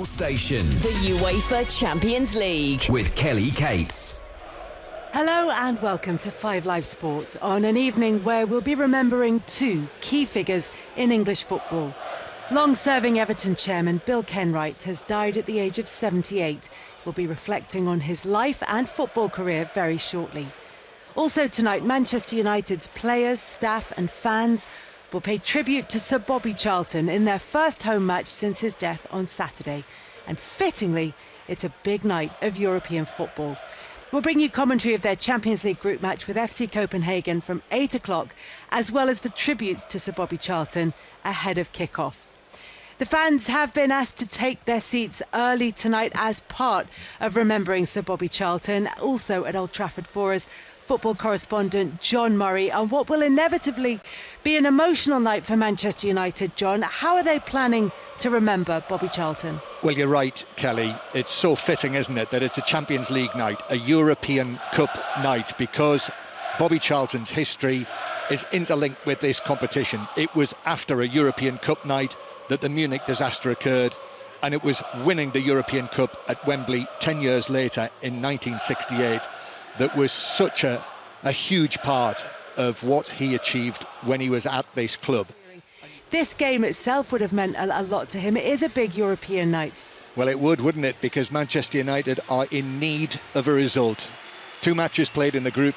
Your station. The UEFA Champions League. With Kelly Cates. Hello and welcome to 5 Live Sport on an evening where we'll be remembering two key figures in English football. Long-serving Everton chairman Bill Kenwright has died at the age of 78. We'll be reflecting on his life and football career very shortly. Also tonight, Manchester United's players, staff and fans will pay tribute to Sir Bobby Charlton in their first home match since his death on Saturday. And fittingly, it's a big night of European football. We'll bring you commentary of their Champions League group match with FC Copenhagen from 8 o'clock, as well as the tributes to Sir Bobby Charlton ahead of kick-off. The fans have been asked to take their seats early tonight as part of remembering Sir Bobby Charlton. Also at Old Trafford for us, football correspondent John Murray, on what will inevitably be an emotional night for Manchester United. John, how are they planning to remember Bobby Charlton? Well, you're right, Kelly. It's so fitting, isn't it, that it's a Champions League night, a European Cup night, because Bobby Charlton's history is interlinked with this competition. It was after a European Cup night that the Munich disaster occurred, and it was winning the European Cup at Wembley 10 years later in 1968 that was such a huge part of what he achieved when he was at this club. This game itself would have meant a lot to him. It is a big European night. Well, it would, wouldn't it? Because Manchester United are in need of a result. 2 matches played in the group,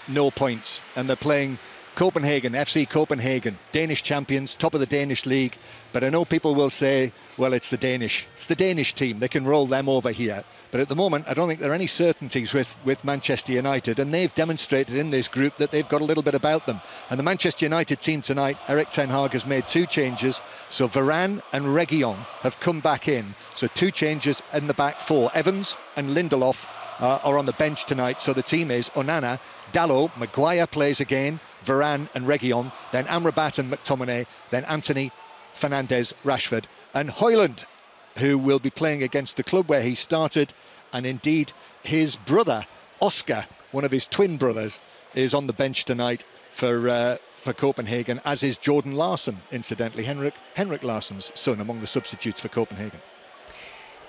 no points. And they're playing Copenhagen, FC Copenhagen, Danish champions, top of the Danish league. But I know people will say, well, it's the Danish team. They can roll them over here. But at the moment, I don't think there are any certainties with Manchester United. And they've demonstrated in this group that they've got a little bit about them. And the Manchester United team tonight, Erik ten Hag has made 2 changes. So Varane and Reguilon have come back in. So 2 changes in the back 4. Evans and Lindelof are on the bench tonight. So the team is Onana, Dalot, Maguire plays again, Varane and Reguilon, then Amrabat and McTominay, then Anthony, Fernandes, Rashford and Højlund, who will be playing against the club where he started. And indeed his brother Oscar, one of his twin brothers, is on the bench tonight for Copenhagen, as is Jordan Larsson, incidentally, Henrik Larsson's son, among the substitutes for Copenhagen.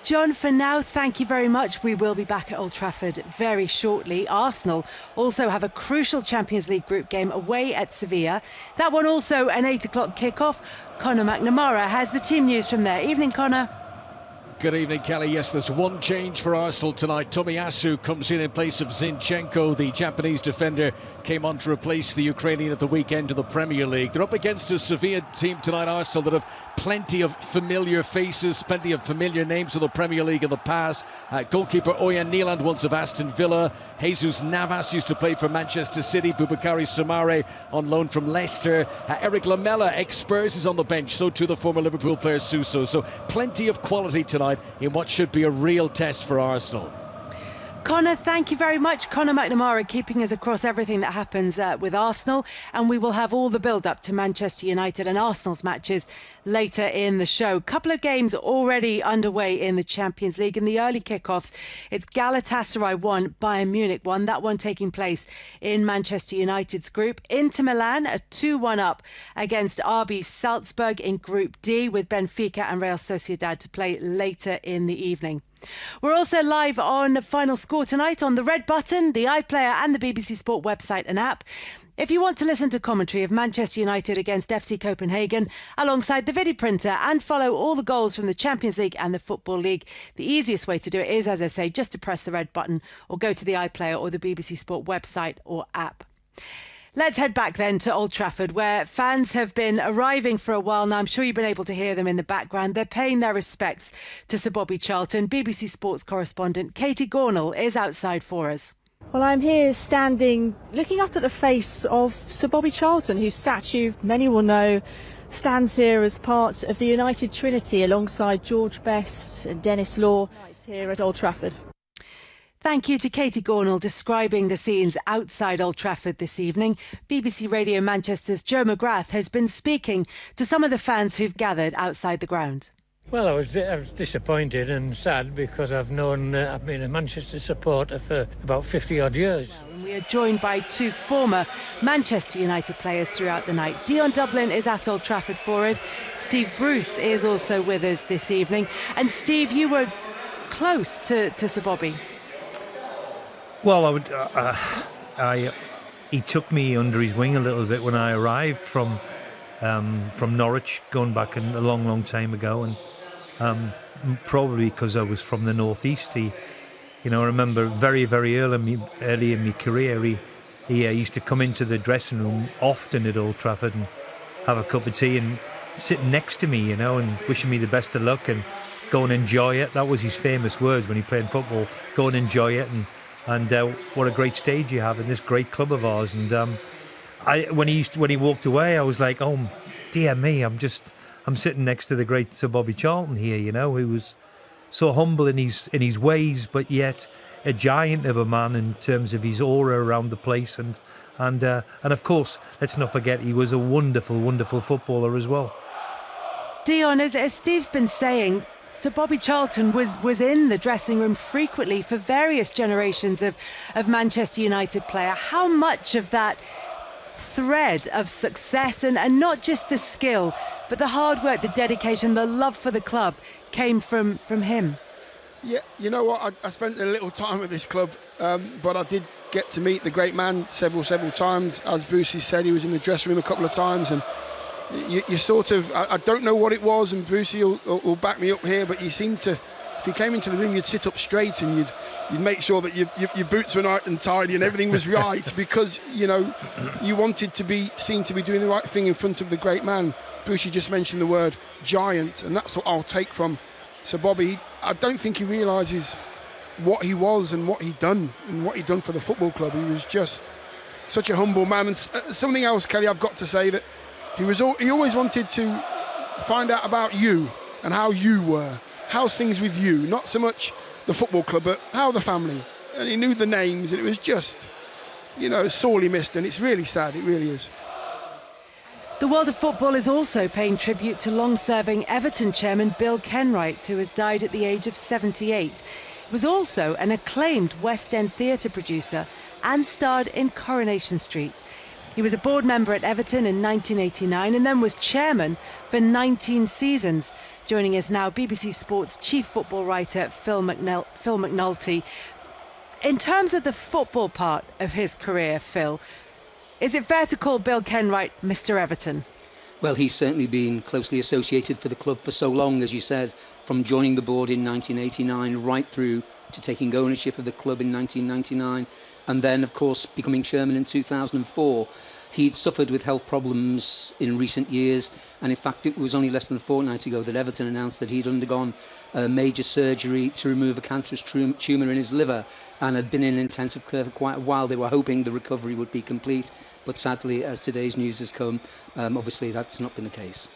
John, for now, thank you very much. We will be back at Old Trafford very shortly. Arsenal also have a crucial Champions League group game away at Sevilla. That one also an 8 o'clock kick-off. Conor McNamara has the team news from there. Evening, Conor. Good evening, Kelly. Yes, there's one change for Arsenal tonight. Tomiyasu comes in place of Zinchenko. The Japanese defender came on to replace the Ukrainian at the weekend of the Premier League. They're up against a Sevilla team tonight, Arsenal, that have plenty of familiar faces, plenty of familiar names of the Premier League in the past. Goalkeeper Oyan Neeland, once of Aston Villa. Jesus Navas used to play for Manchester City. Boubakary Soumaré on loan from Leicester. Eric Lamela, ex-Spurs, is on the bench. So too the former Liverpool player Suso. So plenty of quality tonight in what should be a real test for Arsenal. Conor, thank you very much. Conor McNamara keeping us across everything that happens with Arsenal, and we will have all the build-up to Manchester United and Arsenal's matches later in the show. Couple of games already underway in the Champions League. In the early kickoffs, it's Galatasaray 1, Bayern Munich 1. That one taking place in Manchester United's group. Inter Milan, a 2-1 up against RB Salzburg in Group D, with Benfica and Real Sociedad to play later in the evening. We're also live on Final Score tonight on the Red Button, the iPlayer and the BBC Sport website and app. If you want to listen to commentary of Manchester United against FC Copenhagen alongside the video printer and follow all the goals from the Champions League and the Football League, the easiest way to do it is, as I say, just to press the red button or go to the iPlayer or the BBC Sport website or app. Let's head back then to Old Trafford, where fans have been arriving for a while now. I'm sure you've been able to hear them in the background. They're paying their respects to Sir Bobby Charlton. BBC Sports correspondent Katie Gornall is outside for us. Well, I'm here standing, looking up at the face of Sir Bobby Charlton, whose statue, many will know, stands here as part of the United Trinity alongside George Best and Dennis Law here at Old Trafford. Thank you to Katie Gornall describing the scenes outside Old Trafford this evening. BBC Radio Manchester's Joe McGrath has been speaking to some of the fans who've gathered outside the ground. Well, I was disappointed and sad because I've been a Manchester supporter for about 50 odd years. We are joined by two former Manchester United players throughout the night. Dion Dublin is at Old Trafford for us. Steve Bruce is also with us this evening. And Steve, you were close to Sir Bobby. Well, he took me under his wing a little bit when I arrived from Norwich, going back a long, long time ago, and probably because I was from the northeast. I remember very, very early in my career, he used to come into the dressing room often at Old Trafford and have a cup of tea and sit next to me, and wishing me the best of luck and go and enjoy it. That was his famous words when he played football: go and enjoy it, and what a great stage you have in this great club of ours. And when he walked away, I was like, oh dear me, I'm sitting next to the great Sir Bobby Charlton here, who was so humble in his ways, but yet a giant of a man in terms of his aura around the place, and of course, let's not forget, he was a wonderful, wonderful footballer as well. Dion, as Steve's been saying, Sir Bobby Charlton was in the dressing room frequently for various generations of Manchester United player. How much of that thread of success, and not just the skill, but the hard work, the dedication, the love for the club came from him? Yeah, you know what, I spent a little time at this club, but I did get to meet the great man several times. As Brucey said, he was in the dressing room a couple of times, and you sort of, I don't know what it was, and Brucey will back me up here, but you seemed to, if you came into the room, you'd sit up straight and you'd make sure that your boots were nice and tidy and everything was right, because you wanted to be seen to be doing the right thing in front of the great man. Brucey just mentioned the word giant, and that's what I'll take from Sir Bobby. I don't think he realises what he was and what he'd done for the football club. He was just such a humble man. And something else, Kelly, I've got to say, that he always wanted to find out about you and how you were. How's things with you? Not so much the football club, but how the family. And he knew the names, and it was just, sorely missed, and it's really sad. It really is. The world of football is also paying tribute to long-serving Everton chairman Bill Kenwright, who has died at the age of 78. He was also an acclaimed West End theatre producer and starred in Coronation Street. He was a board member at Everton in 1989 and then was chairman for 19 seasons. Joining us now, BBC Sports chief football writer Phil McNulty. In terms of the football part of his career, Phil, is it fair to call Bill Kenwright Mr. Everton? Well, he's certainly been closely associated for the club for so long, as you said, from joining the board in 1989 right through to taking ownership of the club in 1999, and then, of course, becoming chairman in 2004. He'd suffered with health problems in recent years, and in fact it was only less than a fortnight ago that Everton announced that he'd undergone a major surgery to remove a cancerous tumour in his liver and had been in intensive care for quite a while. They were hoping the recovery would be complete, but sadly, as today's news has come, obviously that's not been the case.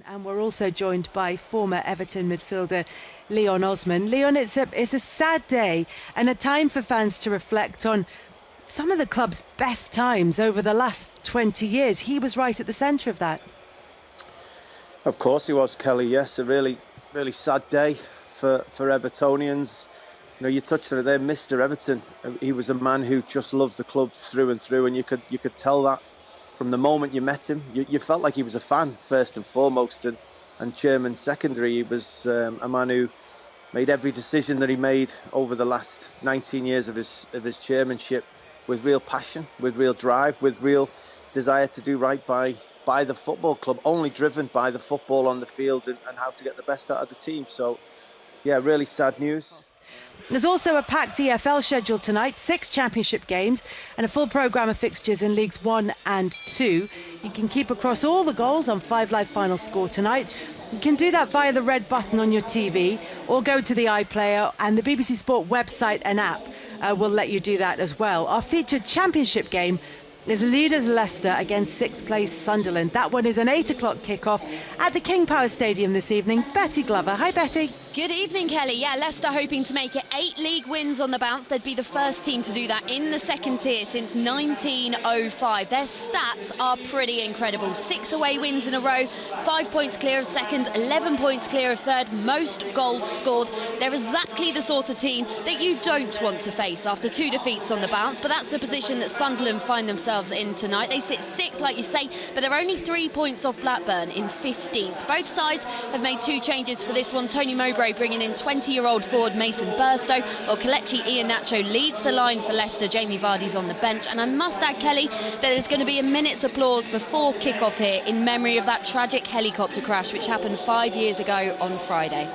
And we're also joined by former Everton midfielder Leon Osman. Leon, it's a sad day and a time for fans to reflect on some of the club's best times over the last 20 years. He was right at the centre of that. Of course he was, Kelly. Yes, a really, really sad day for Evertonians. You touched on it there, Mr. Everton. He was a man who just loved the club through and through, and you could tell that from the moment you met him. You felt like he was a fan first and foremost, and chairman secondary. He was a man who made every decision that he made over the last 19 years of his chairmanship with real passion, with real drive, with real desire to do right by the football club, only driven by the football on the field and how to get the best out of the team. So, yeah, really sad news. There's also a packed EFL schedule tonight, 6 championship games and a full programme of fixtures in Leagues 1 and 2. You can keep across all the goals on 5 Live Final Score tonight. You can do that via the red button on your TV or go to the iPlayer, and the BBC Sport website and app will let you do that as well. Our featured championship game is leaders Leicester against 6th place Sunderland. That one is an 8 o'clock kickoff at the King Power Stadium this evening. Betty Glover. Hi, Betty. Good evening, Kelly. Yeah, Leicester hoping to make it 8 league wins on the bounce. They'd be the first team to do that in the second tier since 1905. Their stats are pretty incredible. 6 away wins in a row, 5 points clear of second, 11 points clear of third, most goals scored. They're exactly the sort of team that you don't want to face after 2 defeats on the bounce, but that's the position that Sunderland find themselves in tonight. They sit 6th, like you say, but they're only 3 points off Blackburn in 15th. Both sides have made 2 changes for this one. Tony Mowbray bringing in 20-year-old forward Mason Burstow, while Kelechi Iheanacho leads the line for Leicester. Jamie Vardy's on the bench, and I must add, Kelly, that there's going to be a minute's applause before kick-off here in memory of that tragic helicopter crash which happened 5 years ago on Friday.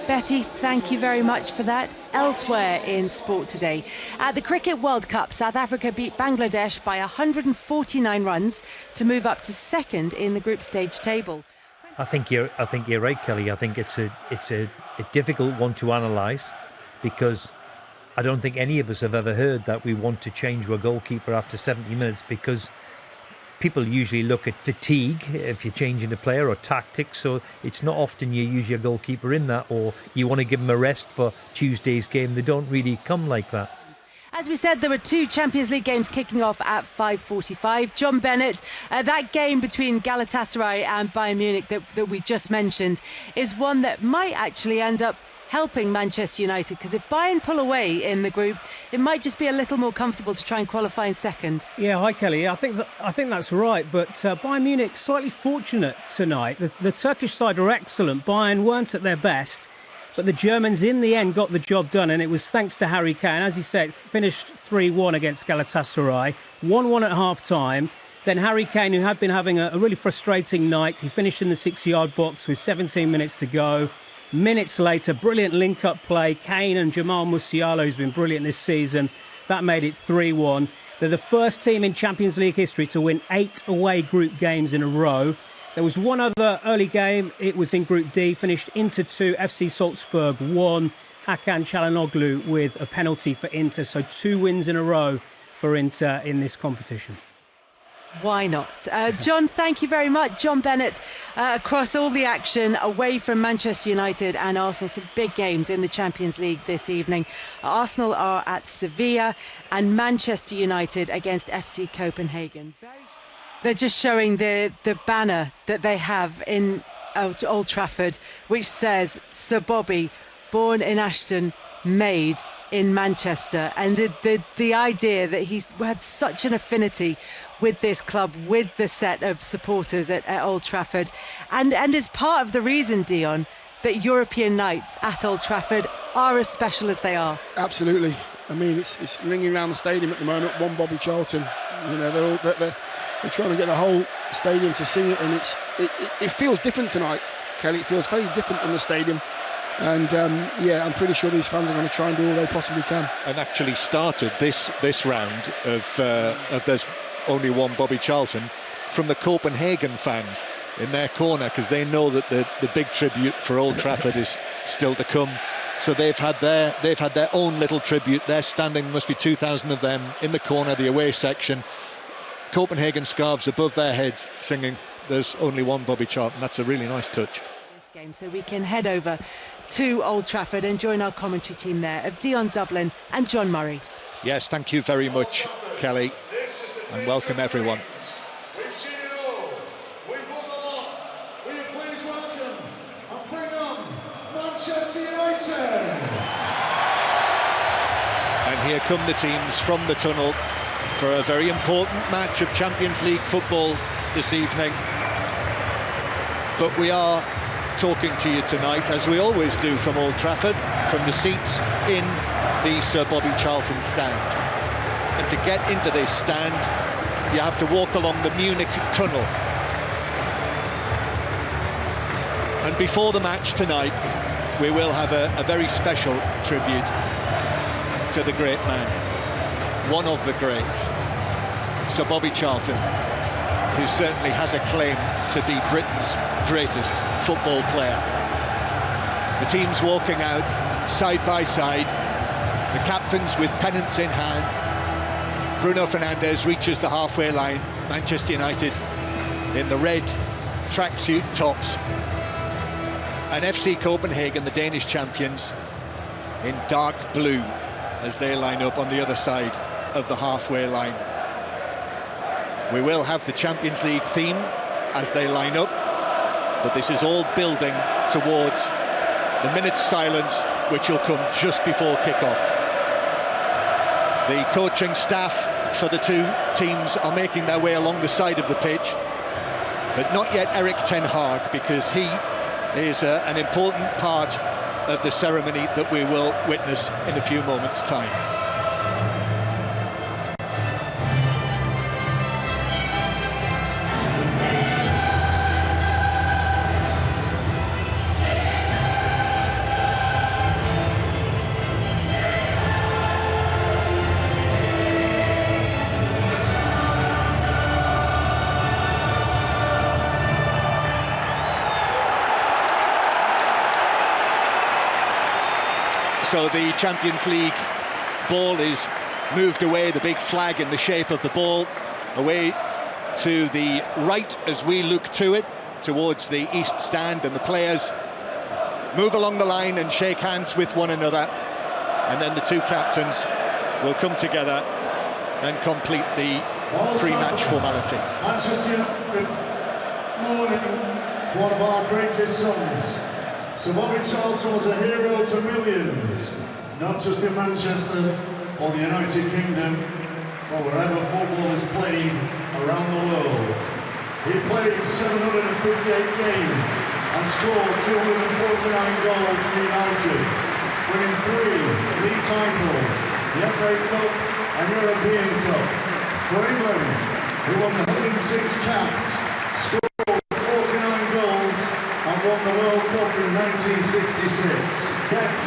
Betty, thank you very much for that. Elsewhere in sport today, at the Cricket World Cup, South Africa beat Bangladesh by 149 runs to move up to second in the group stage table. I think you're right, Kelly. I think it's a difficult one to analyse, because I don't think any of us have ever heard that we want to change our goalkeeper after 70 minutes, because people usually look at fatigue if you're changing a player, or tactics, so it's not often you use your goalkeeper in that, or you want to give him a rest for Tuesday's game. They don't really come like that. As we said, there were 2 Champions League games kicking off at 5:45. John Bennett, that game between Galatasaray and Bayern Munich that we just mentioned is one that might actually end up helping Manchester United, because if Bayern pull away in the group, it might just be a little more comfortable to try and qualify in second. Yeah, hi Kelly. I think that's right, but Bayern Munich slightly fortunate tonight. The Turkish side were excellent. Bayern weren't at their best, but the Germans in the end got the job done, and it was thanks to Harry Kane. As you said, finished 3-1 against Galatasaray, 1-1 at half-time. Then Harry Kane, who had been having a really frustrating night, he finished in the 6-yard box with 17 minutes to go. Minutes later, brilliant link-up play. Kane and Jamal Musiala, who's been brilliant this season, that made it 3-1. They're the first team in Champions League history to win 8 away group games in a row. There was one other early game. It was in Group D, finished Inter 2, FC Salzburg 1. Hakan Çalhanoğlu with a penalty for Inter. So 2 wins in a row for Inter in this competition. Why not? John, thank you very much. John Bennett, across all the action away from Manchester United and Arsenal. Some big games in the Champions League this evening. Arsenal are at Sevilla and Manchester United against FC Copenhagen. They're just showing the banner that they have in Old Trafford, which says Sir Bobby, born in Ashton, made in Manchester. And the idea that he's had such an affinity with this club, with the set of supporters at Old Trafford, and is part of the reason, Dion, that European nights at Old Trafford are as special as they are. Absolutely. I mean, it's ringing around the stadium at the moment. One Bobby Charlton. You know, they're trying to get the whole stadium to sing it, and it feels different tonight, Kelly. It feels very different in the stadium. And yeah, I'm pretty sure these fans are going to try and do all they possibly can. And actually started this round of there's only one Bobby Charlton from the Copenhagen fans in their corner, because they know that the big tribute for Old Trafford is still to come. So they've had their own little tribute. They're standing, there must be 2,000 of them in the corner, the away section. Copenhagen scarves above their heads, singing "There's only one Bobby Charlton." That's a really nice touch. This game, so we can head over to Old Trafford and join our commentary team there of Dion Dublin and John Murray. Yes, thank you very much, Kelly, and welcome everyone. Manchester United. And here come the teams from the tunnel for a very important match of Champions League football this evening. But we are talking to you tonight, as we always do from Old Trafford, from the seats in the Sir Bobby Charlton stand. And to get into this stand, you have to walk along the Munich tunnel. And before the match tonight, we will have a very special tribute to the great man, one of the greats, Sir Bobby Charlton, who certainly has a claim to be Britain's greatest football player. The teams walking out side by side, the captains with pennants in hand. Bruno Fernandes reaches the halfway line. Manchester United in the red tracksuit tops. And FC Copenhagen, the Danish champions, in dark blue as they line up on the other side of the halfway line. We will have the Champions League theme as they line up, but this is all building towards the minute's silence, which will come just before kick-off. The coaching staff for the two teams are making their way along the side of the pitch, but not yet Erik ten Hag, because he is an important part of the ceremony that we will witness in a few moments' time. So the Champions League ball is moved away, the big flag in the shape of the ball, away to the right as we look to it, towards the east stand, and the players move along the line and shake hands with one another, and then the two captains will come together and complete the pre-match formalities. Manchester United, morning, one of our greatest songs. Sir Bobby Charlton was a hero to millions, not just in Manchester or the United Kingdom, but wherever football is played around the world. He played 758 games and scored 249 goals for United, winning 3 league titles, the FA Cup and European Cup. For England, he won the 106 caps, scored 49 goals, and won the World Cup in 1966. Yet,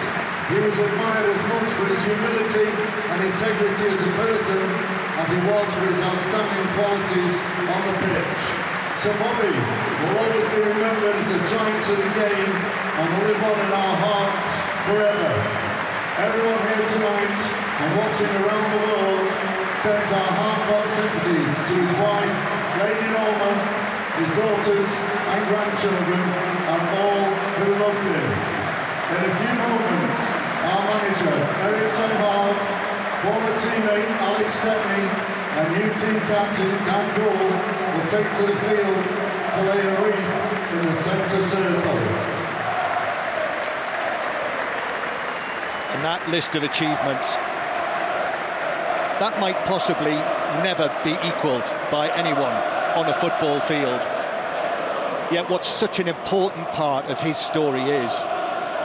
he was admired as much for his humility and integrity as a person as he was for his outstanding qualities on the pitch. Sir Bobby will always be remembered as a giant of the game and will live on in our hearts forever. Everyone here tonight and watching around the world sends our heartfelt sympathies to his wife, Lady Norma, his daughters and grandchildren, and all who loved him. In a few moments, our manager, Erik ten Hag, former teammate Alex Stepney, and new team captain Dan Gould will take to the field to lay a wreath in the centre circle. And that list of achievements, that might possibly never be equalled by anyone on a football field. Yet what's such an important part of his story is,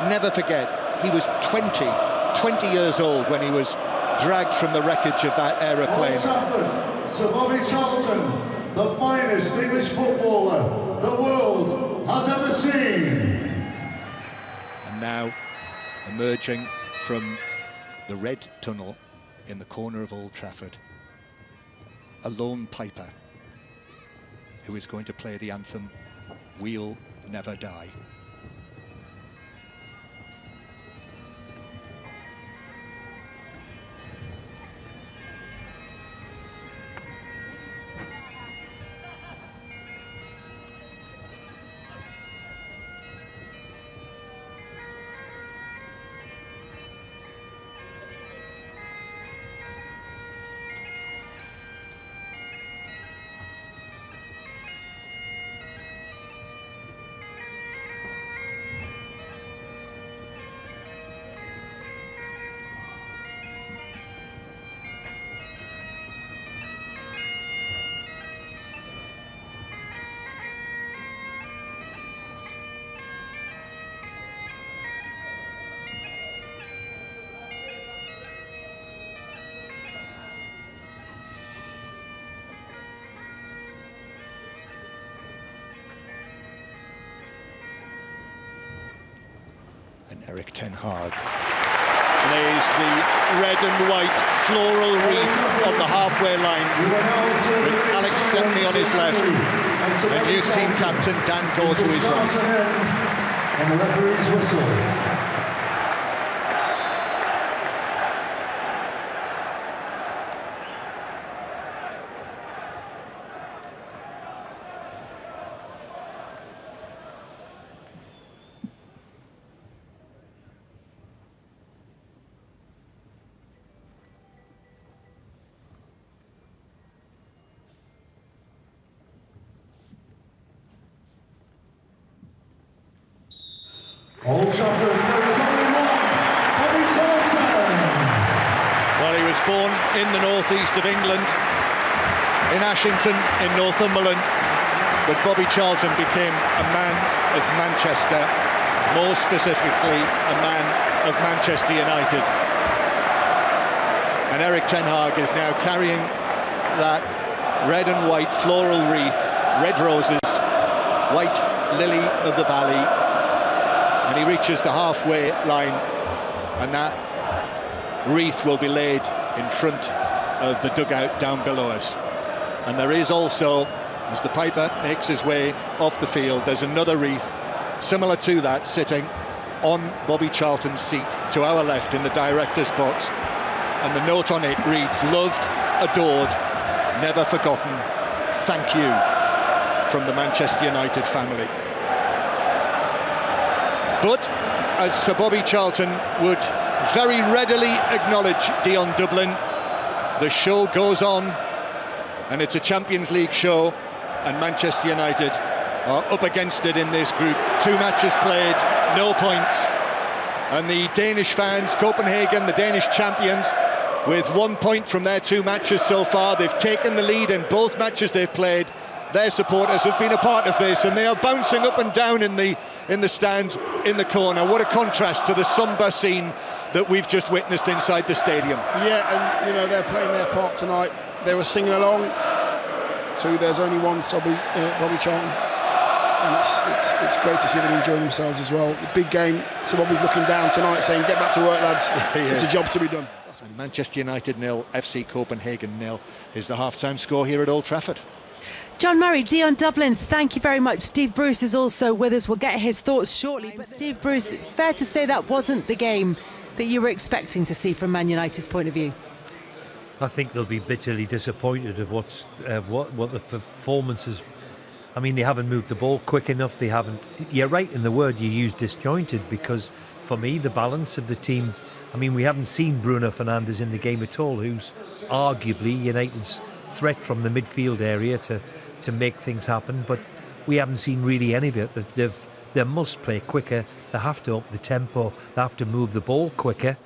never forget, he was 20 years old when he was dragged from the wreckage of that aeroplane. Old Trafford, Sir Bobby Charlton, the finest English footballer the world has ever seen. And now, emerging from the red tunnel in the corner of Old Trafford, a lone piper who is going to play the anthem, "We'll Never Die." Erik ten Hag lays the red and white floral wreath on the halfway line, with Alex Stepney on his left and new team captain Dan Gould to his right. And the referee's whistle. Old Trafford, there is only one, Bobby Charlton. Well, he was born in the northeast of England, in Ashington, in Northumberland, but Bobby Charlton became a man of Manchester, more specifically a man of Manchester United. And Eric Ten Hag is now carrying that red and white floral wreath, red roses, white lily of the valley, and he reaches the halfway line, and that wreath will be laid in front of the dugout down below us. And there is also, as the Piper makes his way off the field, there's another wreath similar to that sitting on Bobby Charlton's seat to our left in the director's box, and the note on it reads, "Loved, adored, never forgotten, thank you," from the Manchester United family. But as Sir Bobby Charlton would very readily acknowledge, Dion Dublin, the show goes on, and it's a Champions League show, and Manchester United are up against it in this group. 2 matches played, no points, and the Danish fans, Copenhagen, the Danish champions, with 1 point from their 2 matches so far. They've taken the lead in both matches they've played. Their supporters have been a part of this, and they are bouncing up and down in the stands in the corner. What a contrast to the sombre scene that we've just witnessed inside the stadium. Yeah, and you know, they're playing their part tonight. They were singing along to "There's Only One," Bobby Charlton, and it's great to see them enjoying themselves as well. The big game. So Bobby's looking down tonight, saying, "Get back to work, lads. It's a job to be done." Manchester United 0, FC Copenhagen 0 is the half-time score here at Old Trafford. John Murray, Dion Dublin, thank you very much. Steve Bruce is also with us. We'll get his thoughts shortly. But Steve Bruce, fair to say that wasn't the game that you were expecting to see from Man United's point of view? I think they'll be bitterly disappointed of what the performances. I mean, they haven't moved the ball quick enough. They haven't. You're right in the word you used, disjointed, because for me the balance of the team. I mean, we haven't seen Bruno Fernandes in the game at all, who's arguably United's threat from the midfield area to make things happen. But we haven't seen really any of it. They must play quicker. They have to up the tempo. They have to move the ball quicker.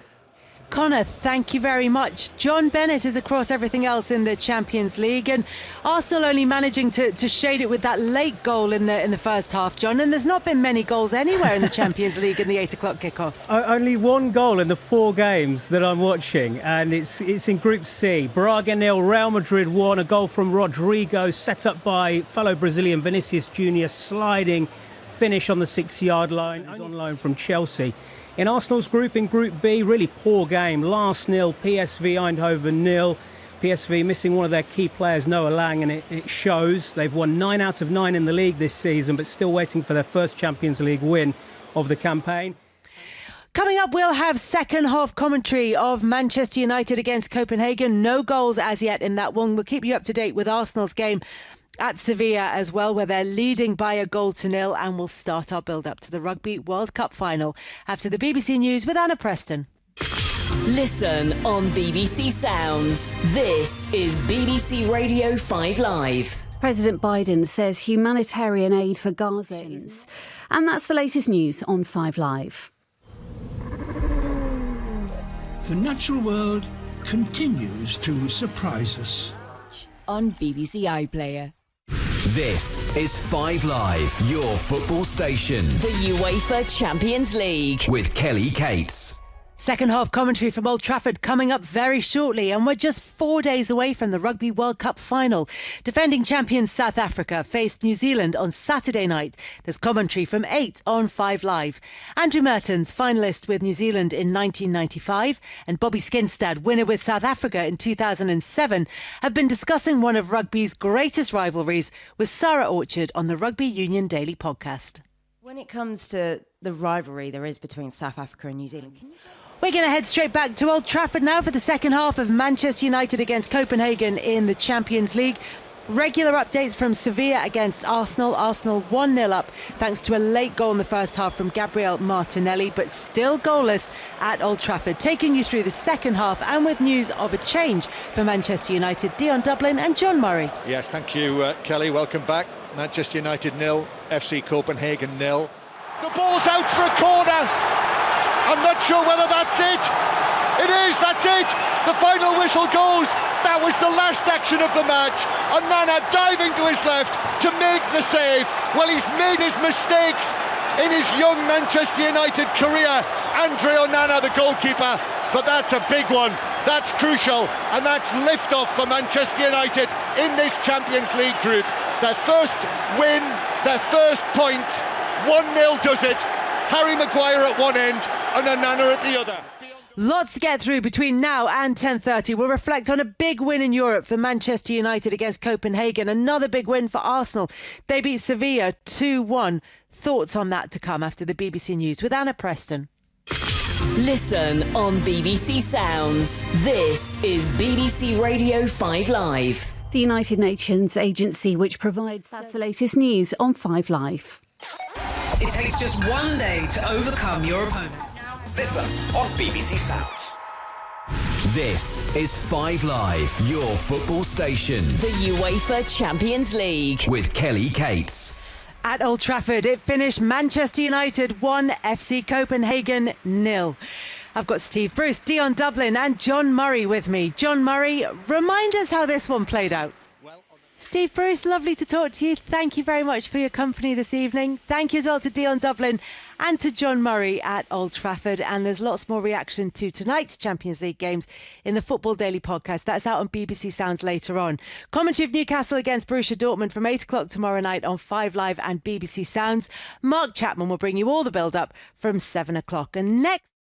Conor, thank you very much. John Bennett is across everything else in the Champions League, and Arsenal only managing to shade it with that late goal in the first half, John, and there's not been many goals anywhere in the Champions League in the 8 o'clock kickoffs. Only 1 goal in the 4 games that I'm watching, and it's in Group C. Braga 0, Real Madrid 1, a goal from Rodrigo, set up by fellow Brazilian Vinicius Junior, sliding finish on the 6-yard line. He's on loan from Chelsea. In Arsenal's group, in Group B, really poor game. Last 0, PSV Eindhoven 0. PSV missing one of their key players, Noah Lang, and it shows. They've won 9 out of 9 in the league this season, but still waiting for their first Champions League win of the campaign. Coming up, we'll have second half commentary of Manchester United against Copenhagen. No goals as yet in that one. We'll keep you up to date with Arsenal's game at Sevilla as well, where they're leading by 1-0, and we'll start our build-up to the Rugby World Cup final after the BBC News with Anna Preston. Listen on BBC Sounds. This is BBC Radio 5 Live. President Biden says humanitarian aid for Gaza ends. And that's the latest news on 5 Live. The natural world continues to surprise us. On BBC iPlayer. This is 5 Live, your football station. The UEFA Champions League. With Kelly Cates. Second half commentary from Old Trafford coming up very shortly, and we're just 4 days away from the Rugby World Cup final. Defending champions South Africa faced New Zealand on Saturday night. There's commentary from 8 on 5 Live. Andrew Mertens, finalist with New Zealand in 1995, and Bobby Skinstad, winner with South Africa in 2007, have been discussing one of rugby's greatest rivalries with Sarah Orchard on the Rugby Union Daily podcast. When it comes to the rivalry there is between South Africa and New Zealand, we're going to head straight back to Old Trafford now for the second half of Manchester United against Copenhagen in the Champions League. Regular updates from Sevilla against Arsenal. Arsenal 1-0 up thanks to a late goal in the first half from Gabriel Martinelli, but still goalless at Old Trafford. Taking you through the second half and with news of a change for Manchester United, Dion Dublin and John Murray. Yes, thank you, Kelly. Welcome back. Manchester United 0, FC Copenhagen 0. The ball's out for a corner. I'm not sure whether that's it. It is, that's it. The final whistle goes. That was the last action of the match. Onana diving to his left to make the save. Well, he's made his mistakes in his young Manchester United career. Andre Onana, the goalkeeper. But that's a big one. That's crucial. And that's lift-off for Manchester United in this Champions League group. Their first win, their first point. 1-0 does it. Harry Maguire at one end and Onana at the other. Lots to get through between now and 10:30. We'll reflect on a big win in Europe for Manchester United against Copenhagen. Another big win for Arsenal. They beat Sevilla 2-1. Thoughts on that to come after the BBC News with Anna Preston. Listen on BBC Sounds. This is BBC Radio 5 Live. The United Nations agency which provides that's the latest news on 5 Live. It takes just one day to overcome your opponents. Listen on BBC Sounds. This is 5 Live, your football station. The UEFA Champions League. With Kelly Cates. At Old Trafford, it finished Manchester United 1, FC Copenhagen 0. I've got Steve Bruce, Dion Dublin and John Murray with me. John Murray, remind us how this one played out. Steve Bruce, lovely to talk to you. Thank you very much for your company this evening. Thank you as well to Dion Dublin and to John Murray at Old Trafford. And there's lots more reaction to tonight's Champions League games in the Football Daily podcast. That's out on BBC Sounds later on. Commentary of Newcastle against Borussia Dortmund from 8 o'clock tomorrow night on 5 Live and BBC Sounds. Mark Chapman will bring you all the build-up from 7 o'clock. And next...